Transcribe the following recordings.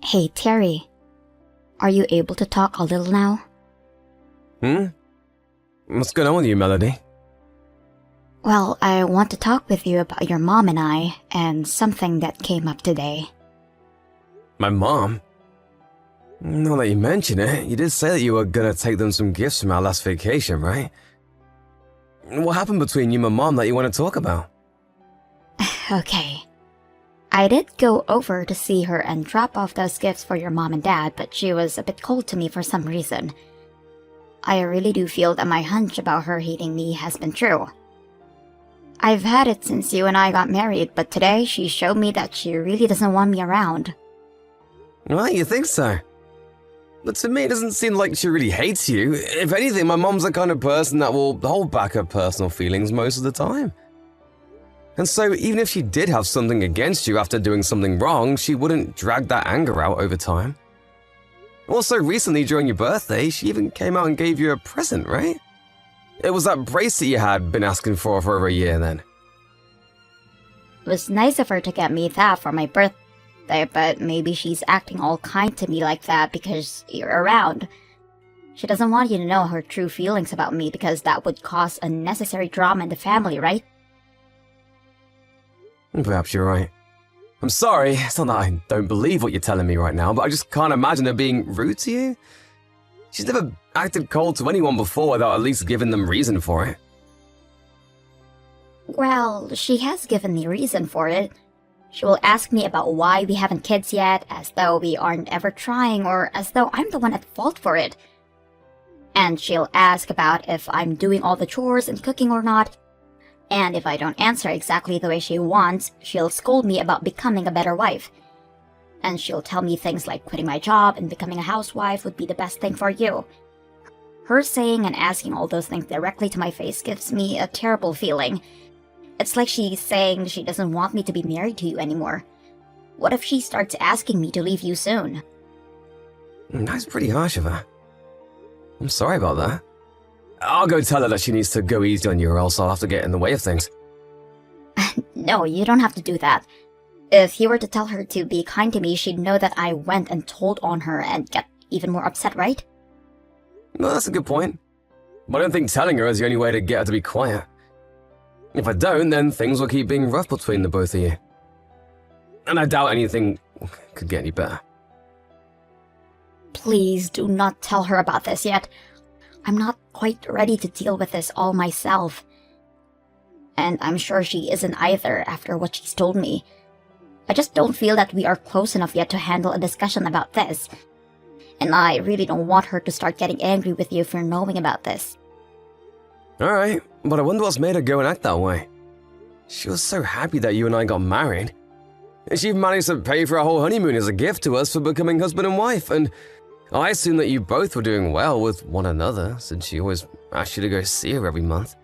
Hey, Terry. Are you able to talk a little now? What's going on with you, Melody? Well, I want to talk with you about your mom and I, and something that came up today. My mom? Now that you mention it, you did say that you were gonna take them some gifts from our last vacation, right? What happened between you and my mom that you want to talk about? Okay. I did go over to see her and drop off those gifts for your mom and dad, but she was a bit cold to me for some reason. I really do feel that my hunch about her hating me has been true. I've had it since you and I got married, but today she showed me that she really doesn't want me around. Well, you think so? But to me, it doesn't seem like she really hates you. If anything, my mom's the kind of person that will hold back her personal feelings most of the time. And so, even if she did have something against you after doing something wrong, she wouldn't drag that anger out over time. Also, recently during your birthday, she even came out and gave you a present, right? It was that bracelet you had been asking for over a year then. It was nice of her to get me that for my birthday, but maybe she's acting all kind to me like that because you're around. She doesn't want you to know her true feelings about me because that would cause unnecessary drama in the family, right? Perhaps you're right. I'm sorry, it's not that I don't believe what you're telling me right now, but I just can't imagine her being rude to you. She's never acted cold to anyone before without at least giving them reason for it. Well, she has given me reason for it. She will ask me about why we haven't kids yet, as though we aren't ever trying, or as though I'm the one at fault for it. And she'll ask about if I'm doing all the chores and cooking or not, and if I don't answer exactly the way she wants, she'll scold me about becoming a better wife. And she'll tell me things like quitting my job and becoming a housewife would be the best thing for you. Her saying and asking all those things directly to my face gives me a terrible feeling. It's like she's saying she doesn't want me to be married to you anymore. What if she starts asking me to leave you soon? That's pretty harsh of her. I'm sorry about that. I'll go tell her that she needs to go easy on you or else I'll have to get in the way of things. No, you don't have to do that. If you were to tell her to be kind to me, she'd know that I went and told on her and get even more upset, right? Well, that's a good point. But I don't think telling her is the only way to get her to be quiet. If I don't, then things will keep being rough between the both of you. And I doubt anything could get any better. Please do not tell her about this yet. I'm not quite ready to deal with this all myself. And I'm sure she isn't either after what she's told me. I just don't feel that we are close enough yet to handle a discussion about this. And I really don't want her to start getting angry with you for knowing about this. Alright, but I wonder what's made her go and act that way. She was so happy that you and I got married. And she even managed to pay for our whole honeymoon as a gift to us for becoming husband and wife, and I assume that you both were doing well with one another, since she always asked you to go see her every month.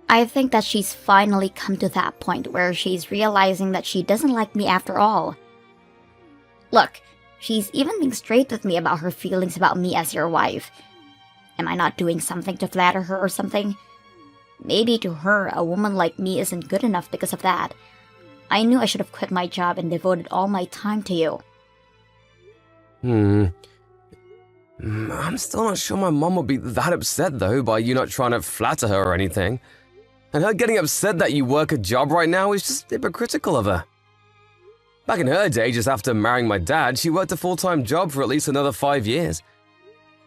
I think that she's finally come to that point where she's realizing that she doesn't like me after all. Look, she's even being straight with me about her feelings about me as your wife. Am I not doing something to flatter her or something? Maybe to her, a woman like me isn't good enough because of that. I knew I should have quit my job and devoted all my time to you. I'm still not sure my mom would be that upset, though, by you not trying to flatter her or anything. And her getting upset that you work a job right now is just hypocritical of her. Back in her day, just after marrying my dad, she worked a full-time job for at least another 5 years.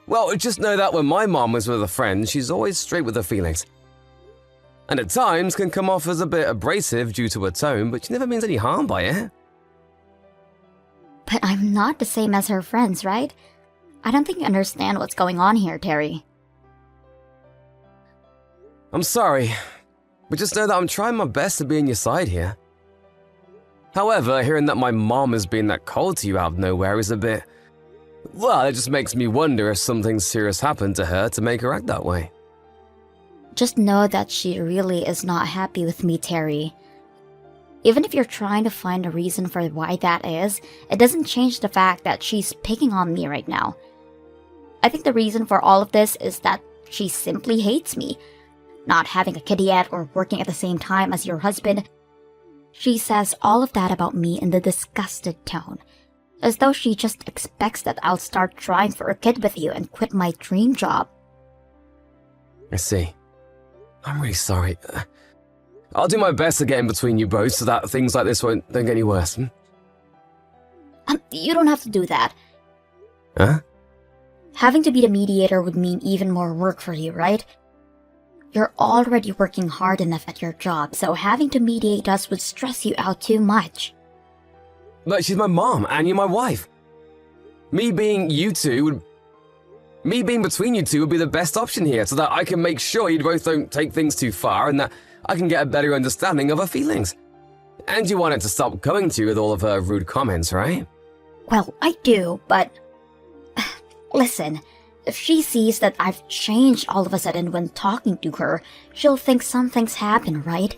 Well, just know that when my mom was with a friend, she's always straight with her feelings. And at times can come off as a bit abrasive due to her tone, but she never means any harm by it. But I'm not the same as her friends, right? I don't think you understand what's going on here, Terry. I'm sorry, but just know that I'm trying my best to be on your side here. However, hearing that my mom is being that cold to you out of nowhere is a bit... Well, it just makes me wonder if something serious happened to her to make her act that way. Just know that she really is not happy with me, Terry. Even if you're trying to find a reason for why that is, it doesn't change the fact that she's picking on me right now. I think the reason for all of this is that she simply hates me. Not having a kid yet or working at the same time as your husband. She says all of that about me in the disgusted tone. As though she just expects that I'll start trying for a kid with you and quit my dream job. I see. I'm really sorry. I'll do my best to get in between you both so that things like this don't get any worse. You don't have to do that. Huh? Having to be the mediator would mean even more work for you, right? You're already working hard enough at your job, so having to mediate us would stress you out too much. But she's my mom, and you're my wife. Me being between you two would be the best option here, so that I can make sure you both don't take things too far, and that I can get a better understanding of her feelings. And you want it to stop coming to you with all of her rude comments, right? Well, I do, but... Listen, if she sees that I've changed all of a sudden when talking to her, she'll think something's happened, right?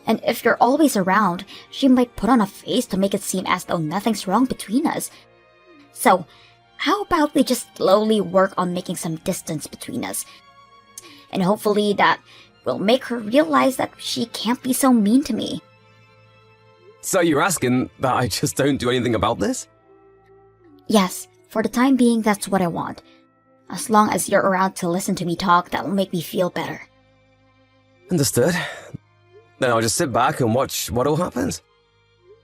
And if you're always around, she might put on a face to make it seem as though nothing's wrong between us. So, how about we just slowly work on making some distance between us? And hopefully that will make her realize that she can't be so mean to me. So you're asking that I just don't do anything about this? Yes, for the time being, that's what I want. As long as you're around to listen to me talk, that'll make me feel better. Understood. Then I'll just sit back and watch what all happens.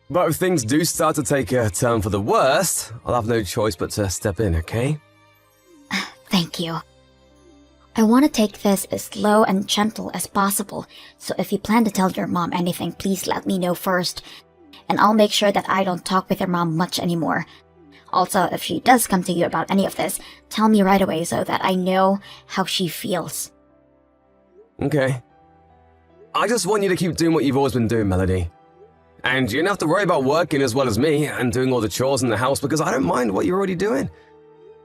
But if things do start to take a turn for the worst, I'll have no choice but to step in, okay? Thank you. I want to take this as slow and gentle as possible, so if you plan to tell your mom anything, please let me know first. And I'll make sure that I don't talk with your mom much anymore. Also, if she does come to you about any of this, tell me right away so that I know how she feels. Okay. I just want you to keep doing what you've always been doing, Melody. And you don't have to worry about working as well as me and doing all the chores in the house because I don't mind what you're already doing.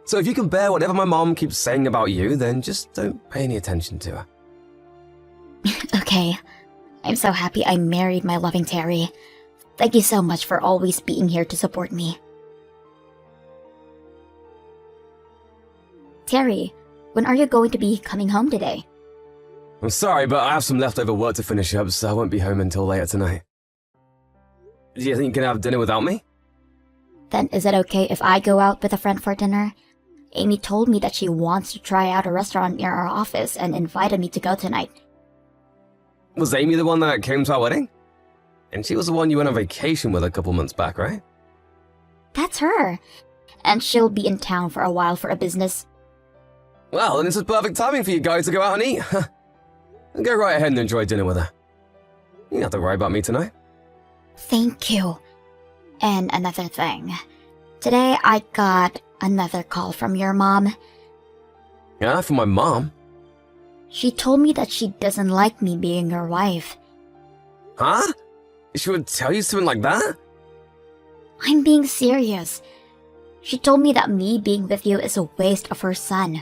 So if you can bear whatever my mom keeps saying about you, then just don't pay any attention to her. Okay. I'm so happy I married my loving Terry. Thank you so much for always being here to support me. Terry, when are you going to be coming home today? I'm sorry, but I have some leftover work to finish up, so I won't be home until later tonight. Do you think you can have dinner without me? Then is it okay if I go out with a friend for dinner? Amy told me that she wants to try out a restaurant near our office and invited me to go tonight. Was Amy the one that came to our wedding? And she was the one you went on vacation with a couple months back, right? That's her. And she'll be in town for a while for a business. Well, then this is perfect timing for you guys to go out and eat. Go right ahead and enjoy dinner with her. You don't have to worry about me tonight. Thank you. And another thing. Today I got another call from your mom. Yeah, from my mom? She told me that she doesn't like me being her wife. Huh? She would tell you something like that? I'm being serious. She told me that me being with you is a waste of her son.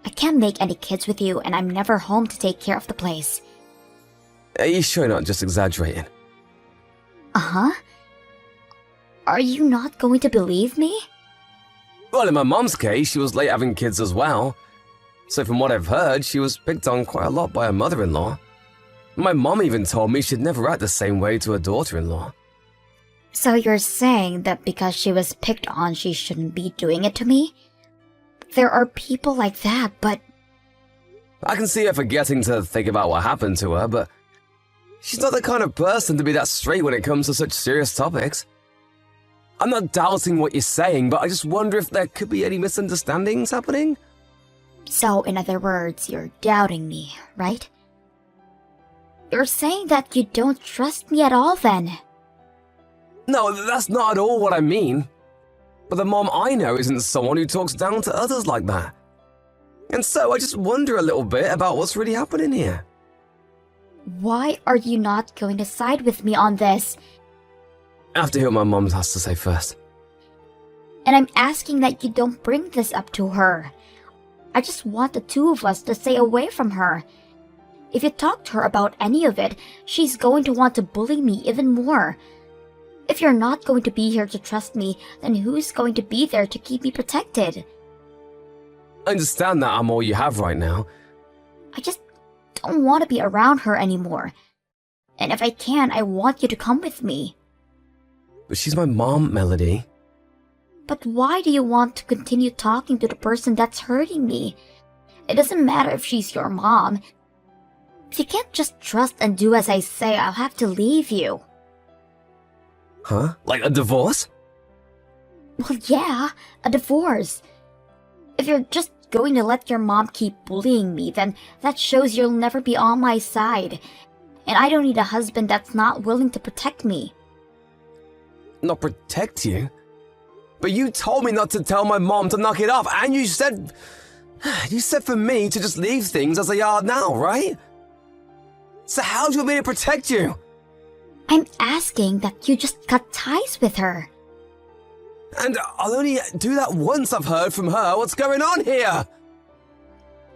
I can't make any kids with you, and I'm never home to take care of the place. Are you sure you're not just exaggerating? Uh-huh. Are you not going to believe me? Well, in my mom's case, she was late having kids as well. So from what I've heard, she was picked on quite a lot by her mother-in-law. My mom even told me she'd never act the same way to her daughter-in-law. So you're saying that because she was picked on, she shouldn't be doing it to me? There are people like that, but... I can see her forgetting to think about what happened to her, but she's not the kind of person to be that straight when it comes to such serious topics. I'm not doubting what you're saying, but I just wonder if there could be any misunderstandings happening. So, in other words, you're doubting me, right? You're saying that you don't trust me at all, then? No, that's not at all what I mean. But the mom I know isn't someone who talks down to others like that. And so I just wonder a little bit about what's really happening here. Why are you not going to side with me on this? I have to hear what my mom has to say first. And I'm asking that you don't bring this up to her. I just want the two of us to stay away from her. If you talk to her about any of it, she's going to want to bully me even more. If you're not going to be here to trust me, then who's going to be there to keep me protected? I understand that I'm all you have right now. I just don't want to be around her anymore. And if I can, I want you to come with me. But she's my mom, Melody. But why do you want to continue talking to the person that's hurting me? It doesn't matter if she's your mom. If you can't just trust and do as I say, I'll have to leave you. Huh? Like a divorce? Well, yeah, a divorce. If you're just going to let your mom keep bullying me, then that shows you'll never be on my side. And I don't need a husband that's not willing to protect me. Not protect you? But you told me not to tell my mom to knock it off, and you said for me to just leave things as they are now, right? So how do you want me to protect you? I'm asking that you just cut ties with her. And I'll only do that once I've heard from her. What's going on here?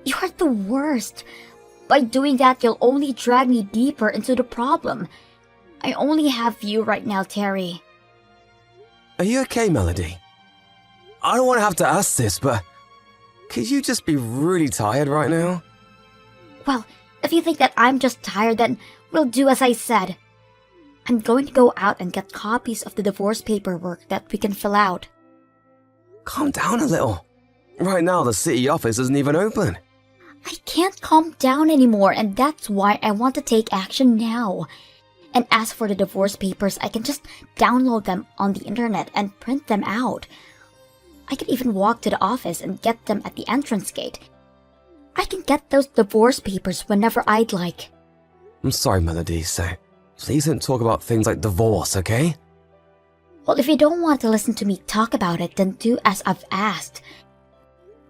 You're the worst. By doing that, you'll only drag me deeper into the problem. I only have you right now, Terry. Are you okay, Melody? I don't want to have to ask this, but could you just be really tired right now? Well, if you think that I'm just tired, then we'll do as I said. I'm going to go out and get copies of the divorce paperwork that we can fill out. Calm down a little. Right now, the city office isn't even open. I can't calm down anymore, and that's why I want to take action now. And as for the divorce papers, I can just download them on the internet and print them out. I could even walk to the office and get them at the entrance gate. I can get those divorce papers whenever I'd like. I'm sorry, Melody, so please don't talk about things like divorce, okay? Well, if you don't want to listen to me talk about it, then do as I've asked.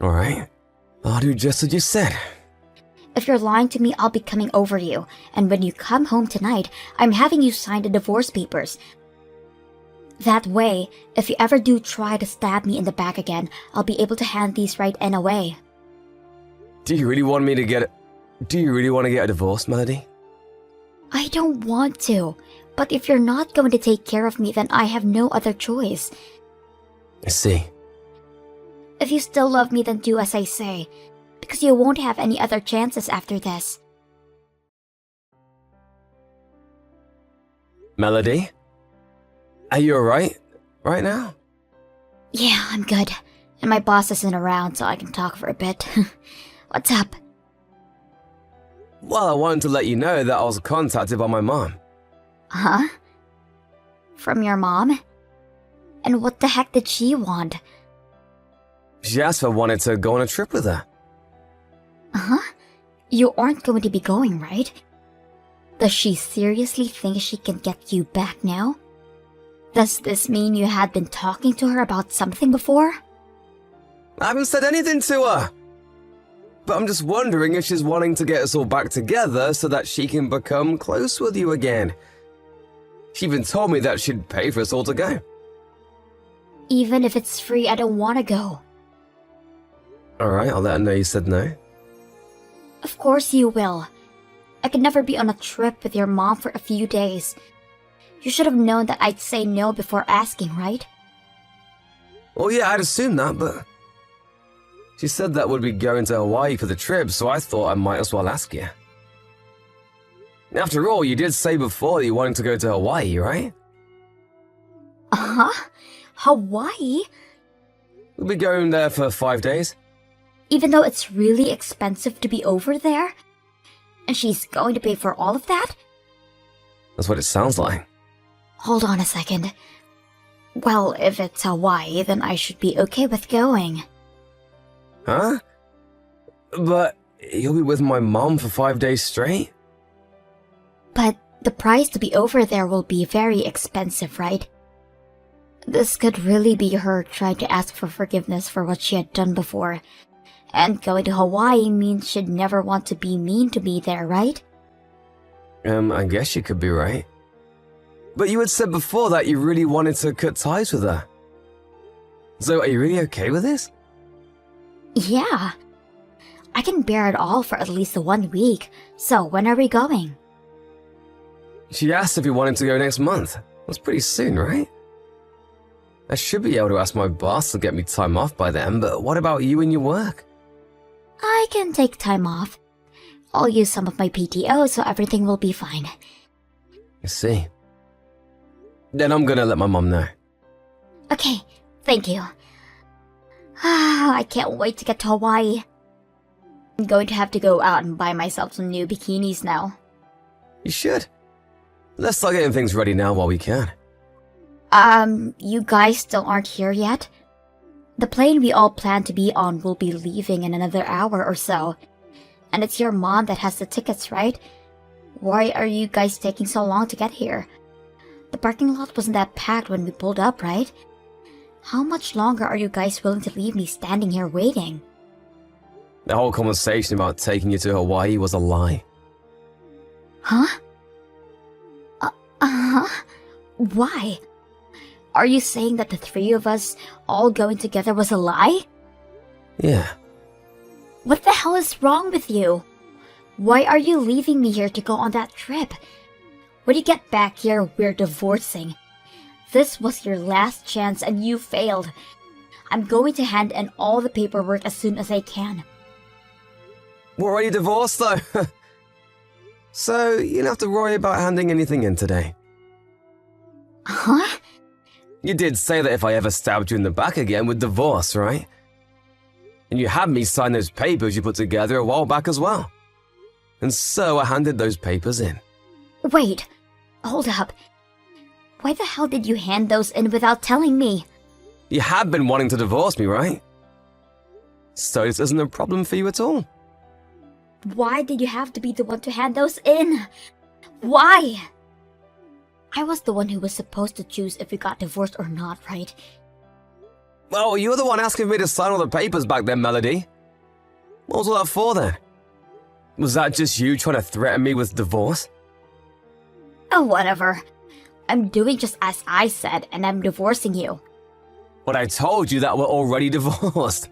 Alright, I'll do just as you said. If you're lying to me, I'll be coming over to you, and when you come home tonight, I'm having you sign the divorce papers. That way, if you ever do try to stab me in the back again, I'll be able to hand these right in away. Do you really want to get a divorce, Melody? I don't want to, but if you're not going to take care of me, then I have no other choice. I see. If you still love me, then do as I say, because you won't have any other chances after this. Melody? Are you alright right now? Yeah, I'm good. And my boss isn't around, so I can talk for a bit. What's up? Well, I wanted to let you know that I was contacted by my mom. Huh? From your mom? And what the heck did she want? She asked if I wanted to go on a trip with her. Huh? You aren't going to be going, right? Does she seriously think she can get you back now? Does this mean you had been talking to her about something before? I haven't said anything to her. But I'm just wondering if she's wanting to get us all back together so that she can become close with you again. She even told me that she'd pay for us all to go. Even if it's free, I don't want to go. Alright, I'll let her know you said no. Of course you will. I could never be on a trip with your mom for a few days. You should have known that I'd say no before asking, right? Well, yeah, I'd assumed that, but she said that we'd be going to Hawaii for the trip, so I thought I might as well ask you. After all, you did say before that you wanted to go to Hawaii, right? Uh-huh. Hawaii? We'll be going there for 5 days. Even though it's really expensive to be over there? And she's going to pay for all of that? That's what it sounds like. Hold on a second. Well, if it's Hawaii, then I should be okay with going. Huh? But you'll be with my mom for 5 days straight? But the price to be over there will be very expensive, right? This could really be her trying to ask for forgiveness for what she had done before. And going to Hawaii means she'd never want to be mean to me there, right? I guess you could be right. But you had said before that you really wanted to cut ties with her. So are you really okay with this? Yeah. I can bear it all for at least 1 week. So when are we going? She asked if you wanted to go next month. That's pretty soon, right? I should be able to ask my boss to get me time off by then, but what about you and your work? I can take time off. I'll use some of my PTO so everything will be fine. I see. Then I'm gonna let my mom know. Okay, thank you. I can't wait to get to Hawaii. I'm going to have to go out and buy myself some new bikinis now. You should. Let's start getting things ready now while we can. You guys still aren't here yet? The plane we all plan to be on will be leaving in another hour or so. And it's your mom that has the tickets, right? Why are you guys taking so long to get here? The parking lot wasn't that packed when we pulled up, right? How much longer are you guys willing to leave me standing here waiting? The whole conversation about taking you to Hawaii was a lie. Huh? Why? Are you saying that the three of us all going together was a lie? Yeah. What the hell is wrong with you? Why are you leaving me here to go on that trip? When you get back here, we're divorcing. This was your last chance and you failed. I'm going to hand in all the paperwork as soon as I can. We're already divorced though. So you don't have to worry about handing anything in today. Huh? You did say that if I ever stabbed you in the back again, we'd divorce, right? And you had me sign those papers you put together a while back as well. And so I handed those papers in. Wait, hold up. Why the hell did you hand those in without telling me? You had been wanting to divorce me, right? So this isn't a problem for you at all. Why did you have to be the one to hand those in? Why? I was the one who was supposed to choose if we got divorced or not, right? Well, you were the one asking me to sign all the papers back then, Melody. What was all that for then? Was that just you trying to threaten me with divorce? Oh, whatever. I'm doing just as I said, and I'm divorcing you. But I told you that we're already divorced.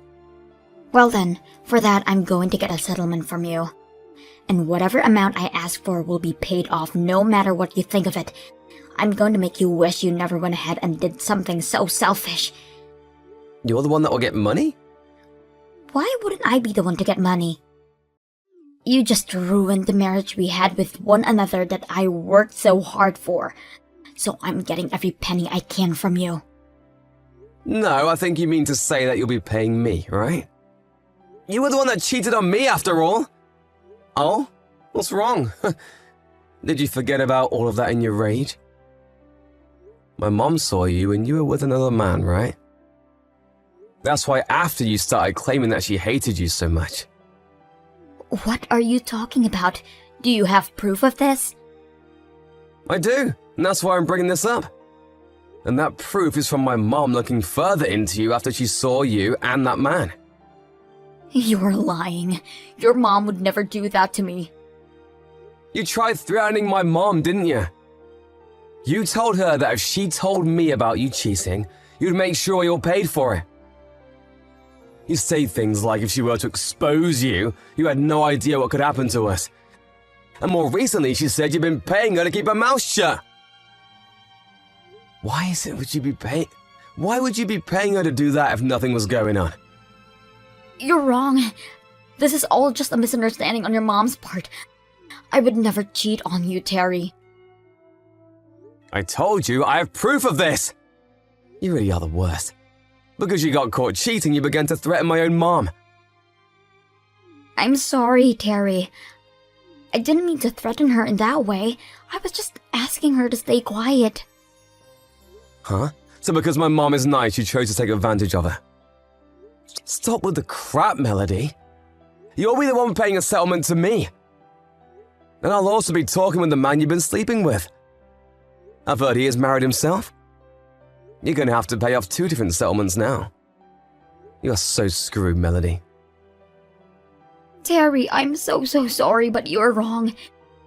Well then, for that I'm going to get a settlement from you. And whatever amount I ask for will be paid off no matter what you think of it. I'm going to make you wish you never went ahead and did something so selfish. You're the one that will get money? Why wouldn't I be the one to get money? You just ruined the marriage we had with one another that I worked so hard for. So I'm getting every penny I can from you. No, I think you mean to say that you'll be paying me, right? You were the one that cheated on me after all. Oh? What's wrong? Did you forget about all of that in your rage? My mom saw you and you were with another man, right? That's why after you started claiming that she hated you so much. What are you talking about? Do you have proof of this? I do, and that's why I'm bringing this up. And that proof is from my mom looking further into you after she saw you and that man. You're lying. Your mom would never do that to me. You tried threatening my mom, didn't you? You told her that if she told me about you cheating, you'd make sure you're paid for it. You say things like if she were to expose you, you had no idea what could happen to us. And more recently, she said you've been paying her to keep her mouth shut. Why would you be paying her to do that if nothing was going on? You're wrong. This is all just a misunderstanding on your mom's part. I would never cheat on you, Terry. I told you, I have proof of this! You really are the worst. Because you got caught cheating, you began to threaten my own mom. I'm sorry, Terry. I didn't mean to threaten her in that way. I was just asking her to stay quiet. Huh? So because my mom is nice, you chose to take advantage of her? Stop with the crap, Melody. You'll be the one paying a settlement to me. And I'll also be talking with the man you've been sleeping with. I've heard he has married himself. You're going to have to pay off 2 different settlements now. You're so screwed, Melody. Terry, I'm so sorry, but you're wrong.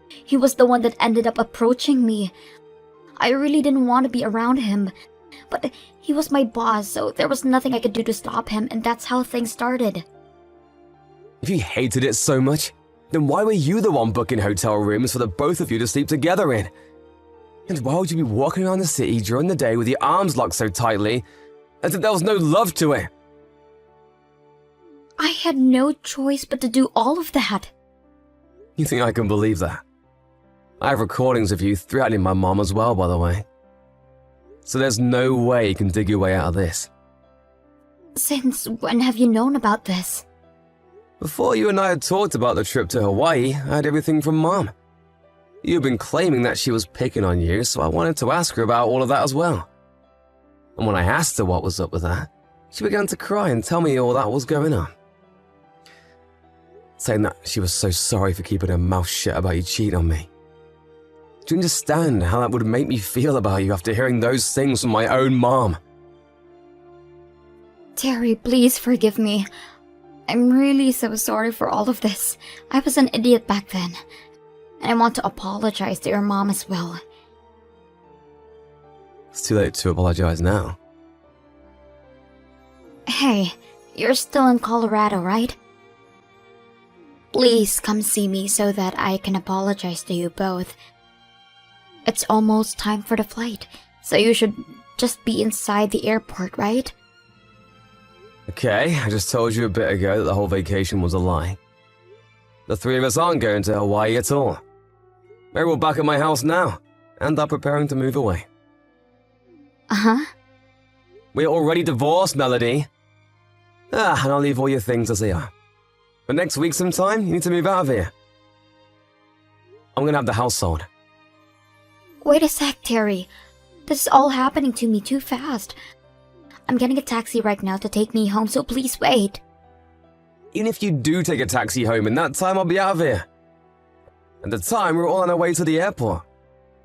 He was the one that ended up approaching me. I really didn't want to be around him. But he was my boss, so there was nothing I could do to stop him, and that's how things started. If you hated it so much, then why were you the one booking hotel rooms for the both of you to sleep together in? And why would you be walking around the city during the day with your arms locked so tightly as if there was no love to it? I had no choice but to do all of that. You think I can believe that? I have recordings of you threatening my mom as well, by the way. So there's no way you can dig your way out of this. Since when have you known about this? Before you and I had talked about the trip to Hawaii, I had everything from Mom. You've been claiming that she was picking on you, so I wanted to ask her about all of that as well. And when I asked her what was up with that, she began to cry and tell me all that was going on. Saying that she was so sorry for keeping her mouth shut about you cheating on me. Do you understand how that would make me feel about you after hearing those things from my own mom? Terry, please forgive me. I'm really so sorry for all of this. I was an idiot back then. And I want to apologize to your mom as well. It's too late to apologize now. Hey, you're still in Colorado, right? Please come see me so that I can apologize to you both. It's almost time for the flight, so you should just be inside the airport, right? Okay, I just told you a bit ago that the whole vacation was a lie. The three of us aren't going to Hawaii at all. We're all back at my house now, and are preparing to move away. Uh-huh. We're already divorced, Melody. And I'll leave all your things as they are. But next week sometime, you need to move out of here. I'm gonna have the house sold. Wait a sec, Terry. This is all happening to me too fast. I'm getting a taxi right now to take me home, so please wait. Even if you do take a taxi home, in that time I'll be out of here. At the time, we're all on our way to the airport.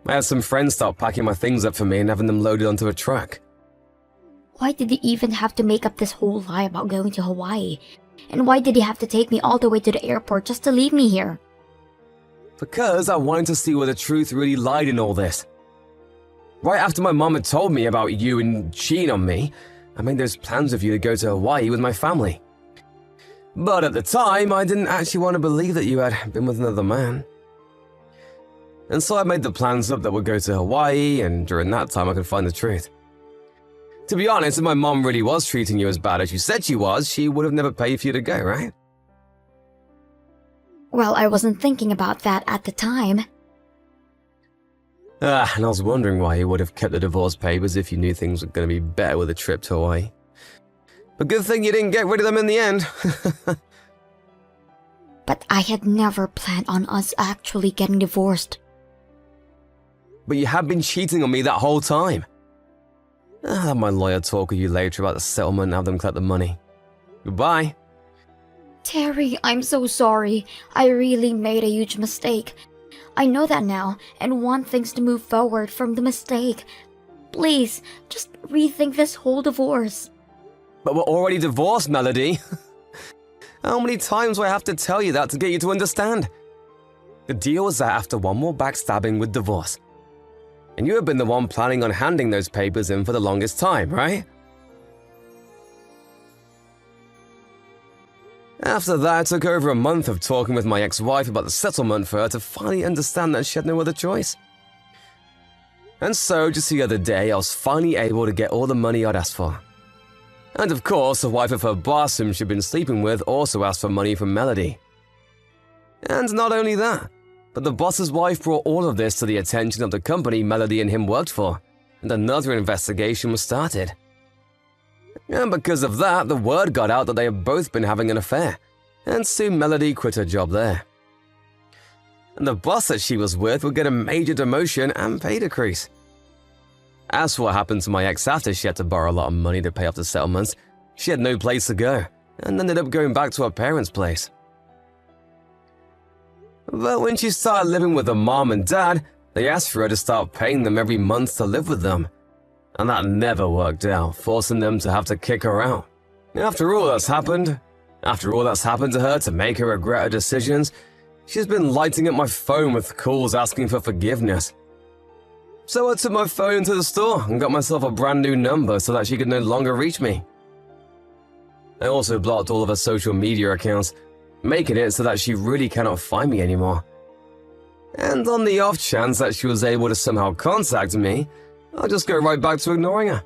I had some friends start packing my things up for me and having them loaded onto a truck. Why did he even have to make up this whole lie about going to Hawaii? And why did he have to take me all the way to the airport just to leave me here? Because I wanted to see where the truth really lied in all this. Right after my mom had told me about you and cheating on me, I made those plans with you to go to Hawaii with my family. But at the time, I didn't actually want to believe that you had been with another man. And so I made the plans up that we'd go to Hawaii, and during that time I could find the truth. To be honest, if my mom really was treating you as bad as you said she was, she would have never paid for you to go, right? Well, I wasn't thinking about that at the time. And I was wondering why you would have kept the divorce papers if you knew things were going to be better with a trip to Hawaii. But good thing you didn't get rid of them in the end. But I had never planned on us actually getting divorced. But you have been cheating on me that whole time. I'll have my lawyer talk with you later about the settlement and have them collect the money. Goodbye. Terry, I'm so sorry. I really made a huge mistake. I know that now and want things to move forward from the mistake. Please, just rethink this whole divorce. But we're already divorced, Melody. How many times do I have to tell you that to get you to understand? The deal was that after one more backstabbing with divorce. And you have been the one planning on handing those papers in for the longest time, right? After that, it took over a month of talking with my ex-wife about the settlement for her to finally understand that she had no other choice. And so, just the other day, I was finally able to get all the money I'd asked for. And of course, the wife of her boss whom she'd been sleeping with also asked for money from Melody. And not only that, but the boss's wife brought all of this to the attention of the company Melody and him worked for, and another investigation was started. And because of that, the word got out that they had both been having an affair, and soon Melody quit her job there. And the boss that she was with would get a major demotion and pay decrease. As for what happened to my ex after she had to borrow a lot of money to pay off the settlements, she had no place to go, and ended up going back to her parents' place. But when she started living with her mom and dad, they asked for her to start paying them every month to live with them. And that never worked out, forcing them to have to kick her out. After all that's happened to her to make her regret her decisions, she's been lighting up my phone with calls asking for forgiveness. So I took my phone to the store and got myself a brand new number so that she could no longer reach me. I also blocked all of her social media accounts, making it so that she really cannot find me anymore. And on the off chance that she was able to somehow contact me, I'll just go right back to ignoring her.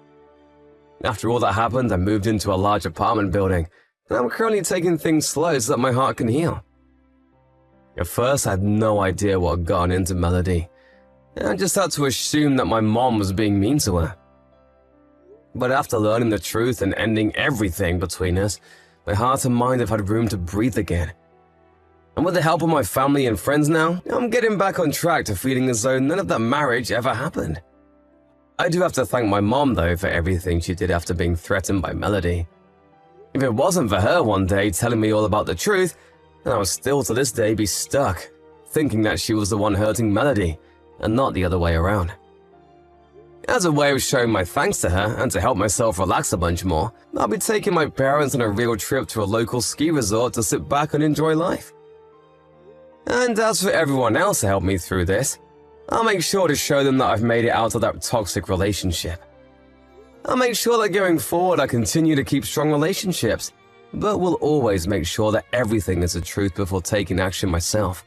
After all that happened, I moved into a large apartment building, and I'm currently taking things slow so that my heart can heal. At first, I had no idea what had gotten into Melody. I just had to assume that my mom was being mean to her. But after learning the truth and ending everything between us, my heart and mind have had room to breathe again. And with the help of my family and friends now, I'm getting back on track to feeling as though none of that marriage ever happened. I do have to thank my mom, though, for everything she did after being threatened by Melody. If it wasn't for her one day telling me all about the truth, then I would still to this day be stuck, thinking that she was the one hurting Melody, and not the other way around. As a way of showing my thanks to her and to help myself relax a bunch more, I'll be taking my parents on a real trip to a local ski resort to sit back and enjoy life. And as for everyone else to help me through this, I'll make sure to show them that I've made it out of that toxic relationship. I'll make sure that going forward I continue to keep strong relationships, but will always make sure that everything is the truth before taking action myself.